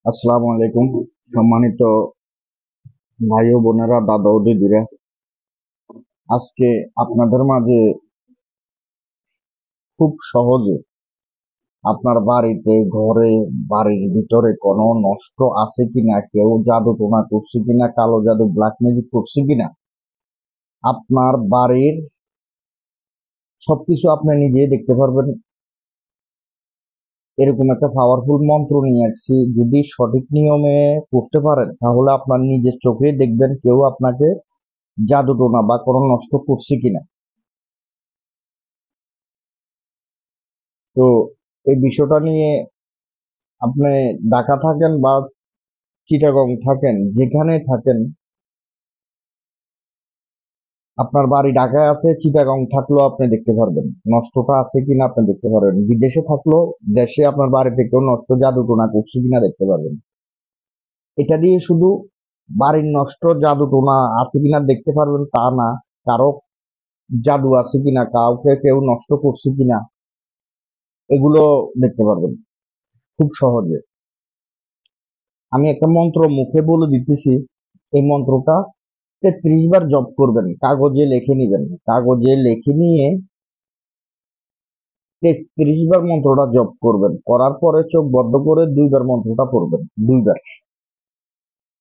আসসালামু আলাইকুম। সম্মানিত ভাই ও বোনেরা, দাদা ও দিদিরা, আজকে আপনাদের মাঝে খুব সহজে আপনার বাড়িতে, ঘরে, বাড়ির ভিতরে কোনো নষ্ট আছে কিনা, কেউ জাদু টোনা করছে কিনা, কালো জাদু ব্ল্যাক ম্যাজিক করছে কিনা, আপনার বাড়ির সবকিছু আপনি নিজে দেখতে পারবেন। এরকম একটা পাওয়ারফুল মন্ত্র নিয়ে আসছি। যদি সঠিক নিয়মে করতে পারেন তাহলে আপনার নিজের চোখে দেখবেন কেউ আপনাকে জাদু টোনা বা কোনো নষ্ট করছে কিনা। তো এই বিষয়টা নিয়ে আপনি ঢাকা থাকেন বা চিটাগং থাকেন, যেখানে থাকেন, আপনার বাড়ি ঢাকায় আছে, চিটাগং থাকলেও আপনি দেখতে পারবেন নষ্টটা আছে কিনা। আপনি দেখতে পারবেন বিদেশে থাকলেও দেশে আপনার বাড়ি থেকেও নষ্ট জাদু টোনা করছে কিনা দেখতে পারবেন। এটা দিয়ে শুধু বাড়ির নষ্ট জাদু টোনা আছে কিনা দেখতে পারবেন তা না, কারো জাদু আছে কিনা, কাউকে কেউ নষ্ট করছে কিনা, এগুলো দেখতে পারবেন খুব সহজে। আমি একটা মন্ত্র মুখে বলে দিতেছি। এই মন্ত্রটা 33 বার জপ করবেন, কাগজে লিখে নিবেন। কাগজে লিখে নিয়ে 33 বার মন্ত্রটা জপ করবেন। করার পরে চোখ বন্ধ করে 2বার মন্ত্রটা পড়বেন। 2বার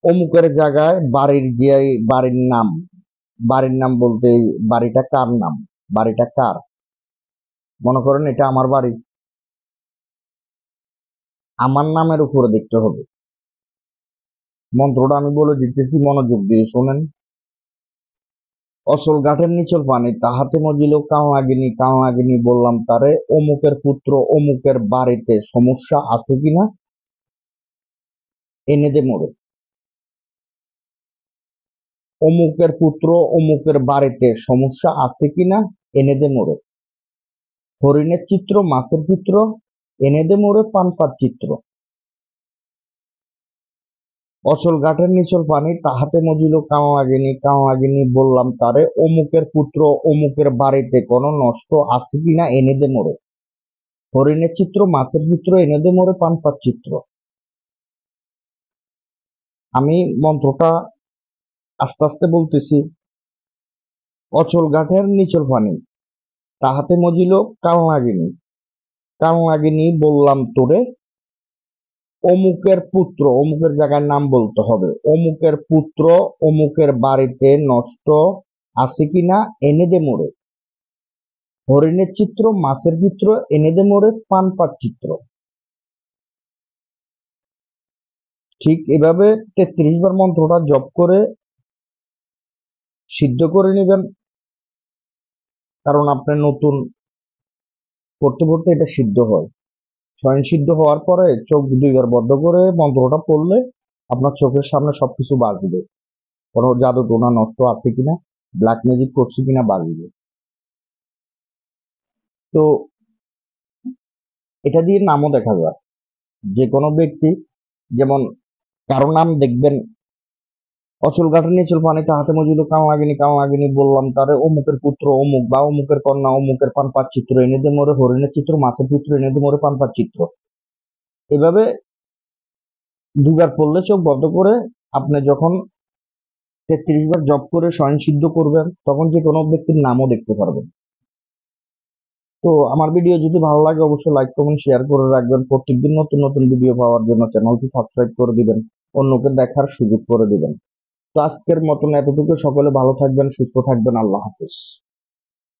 অমুকের জায়গায় বাড়ির যে বাড়ির নাম, বাড়ির নাম বলতে বাড়িটা কার নাম, বাড়িটা কার, মনে করেন এটা আমার বাড়ি, আমার নামের উপরে দেখতে হবে। মন্ত্রটা আমি বলে দিতেছি, মনোযোগ দিয়ে শোনেন। অসল গাঠের নিচল পানি তাহাতে মজিল কাল লাগিনি বললাম তারে, অমুকের পুত্র অমুকের বাড়িতে সমস্যা আছে কিনা এনে দে মোরে। অমুকের পুত্র অমুকের বাড়িতে সমস্যা আছে কিনা এনে দে মোরে। হরিণের চিত্র মাছের চিত্র এনে দে মোরে, পান পাত চিত্র। অচল গাঠের নিচল পানি তাহাতে মজিল কাল লাগিনি বললাম তারে, অমুকের পুত্র অমুকের বাড়িতে কোনো নষ্ট আছে কিনা এনে দে মোরে। হরিণের চিত্র মাছের চিত্র এনে দে মোরে, পান পাত চিত্র। আমি মন্ত্রটা আস্তে আস্তে বলতেছি। অচল গাঠের নিচল পানি তাহাতে মজিল কাল লাগিনি বললাম তোরে, অমুকের পুত্র অমুকের জায়গার নাম বলতে হবে, অমুকের পুত্র অমুকের বাড়িতে নষ্ট আছে কিনা এনে দে মোরে। হরিণের চিত্র মাছের চিত্র এনে দে মোরে, পান পাত চিত্র। ঠিক এভাবে 33 বার মন্ত্রটা জপ করে সিদ্ধ করে নেবেন। কারণ আপনি নতুন পড়তে পড়তে এটা সিদ্ধ হয়। স্বয়ং সিদ্ধ হওয়ার পরে চোখ 2বার বন্ধ করে মন্ত্রটা পড়লে আপনার চোখের সামনে সবকিছু বাজবে। কোনো জাদু টোনা নষ্ট আছে কিনা, ব্ল্যাক ম্যাজিক করছে কিনা বাজবে। তো এটা দিয়ে নামও দেখা যায়। যে কোনো ব্যক্তি, যেমন কারো নাম দেখবেন অচল গাঠের নিচল পানিতে হাতে মজিল কাল লাগিনি বললাম তারে, অমুকের পুত্র অমুক বা অমুকের কন্যা অমুকের পান পাত চিত্র এনে দে মোরে, হরিণের চিত্র মাছের চিত্র এনে দে মোরে, পান পাত চিত্র। এভাবে 2বার পড়লে চোখ বন্ধ করে আপনি যখন 33 বার জপ করে স্বয়ং সিদ্ধ করবেন তখন যে কোনো ব্যক্তির নামও দেখতে পারবেন। তো আমার ভিডিও যদি ভালো লাগে অবশ্যই লাইক কমেন্ট শেয়ার করে রাখবেন। প্রত্যেকদিন নতুন নতুন ভিডিও পাওয়ার জন্য চ্যানেলটি সাবস্ক্রাইব করে দিবেন, অন্যকে দেখার সুযোগ করে দিবেন। তো আজকের মতন এতটুকু। সকলে ভালো থাকবেন, সুস্থ থাকবেন। আল্লাহ হাফেজ।